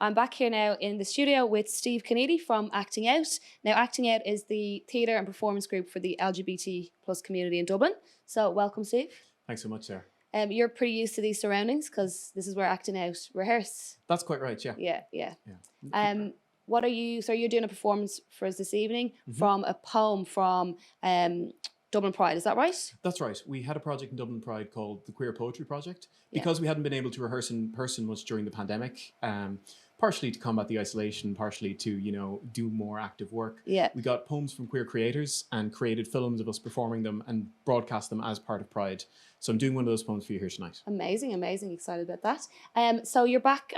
I'm back here now in the studio with Steve Kenneally from Acting Out. Now, Acting Out is the theatre and performance group for the LGBT plus community in Dublin. So, welcome, Steve. Thanks so much, Sarah. You're pretty used to these surroundings because this is where Acting Out rehearse. That's quite right, yeah. Yeah. What are you? So, you're doing a performance for us this evening from a poem from Dublin Pride. Is that right? That's right. We had a project in Dublin Pride called the Queer Poetry Project because we hadn't been able to rehearse in person much during the pandemic. Partially to combat the isolation, partially to, do more active work. Yeah. We got poems from queer creators and created films of us performing them and broadcast them as part of Pride. So I'm doing one of those poems for you here tonight. Amazing. Excited about that. So you're back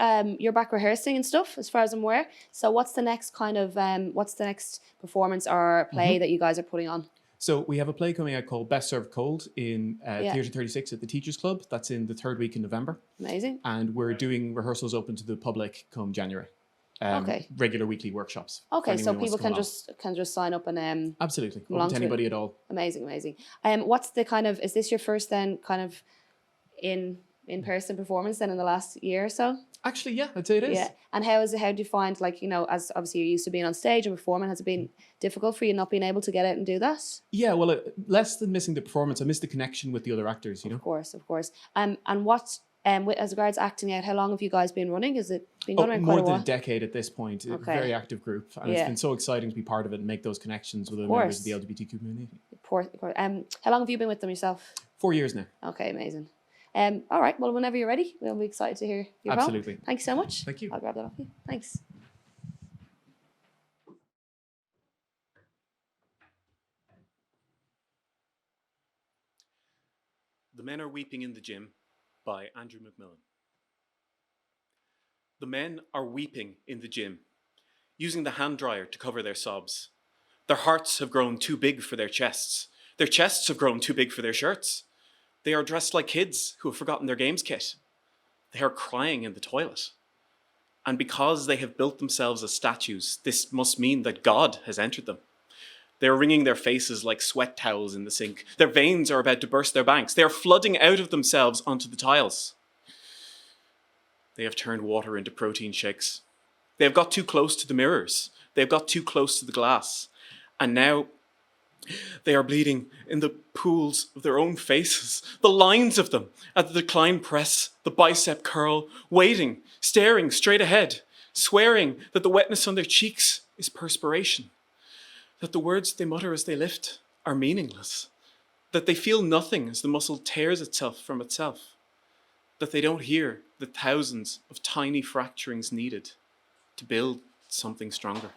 rehearsing and stuff, as far as I'm aware. So what's the next what's the next performance or play that you guys are putting on? So we have a play coming out called Best Served Cold in Theatre 36 at the Teachers Club. That's in the third week in November. Amazing. And we're doing rehearsals open to the public come January. Regular weekly workshops. Okay, so people can just sign up and absolutely, open to anybody at all. Amazing. What's the is this your first then in-person performance then in the last year or so? Actually, yeah, I'd say it is. Yeah, and how do you find as obviously you're used to being on stage and performing, has it been difficult for you not being able to get out and do that? Yeah, well, less than missing the performance, I missed the connection with the other actors. Of course. And what as regards Acting Out, how long have you guys been running? Has it been going around quite a while? More than a decade at this point. Okay. A very active group, and it's been so exciting to be part of it and make those connections with the members of the LGBTQ community. How long have you been with them yourself? 4 years now. Okay, amazing. All right, well, whenever you're ready, we'll be excited to hear your poem. Absolutely. Thank you so much. Thank you. I'll grab that off you. Thanks. The Men Are Weeping in the Gym by Andrew McMillan. The men are weeping in the gym, using the hand dryer to cover their sobs. Their hearts have grown too big for their chests. Their chests have grown too big for their shirts. They are dressed like kids who have forgotten their games kit. They are crying in the toilet. And because they have built themselves as statues, this must mean that God has entered them. They are wringing their faces like sweat towels in the sink. Their veins are about to burst their banks. They are flooding out of themselves onto the tiles. They have turned water into protein shakes. They have got too close to the mirrors. They have got too close to the glass. And now they are bleeding in the pools of their own faces, the lines of them at the decline press, the bicep curl, waiting, staring straight ahead, swearing that the wetness on their cheeks is perspiration, that the words they mutter as they lift are meaningless, that they feel nothing as the muscle tears itself from itself, that they don't hear the thousands of tiny fracturings needed to build something stronger.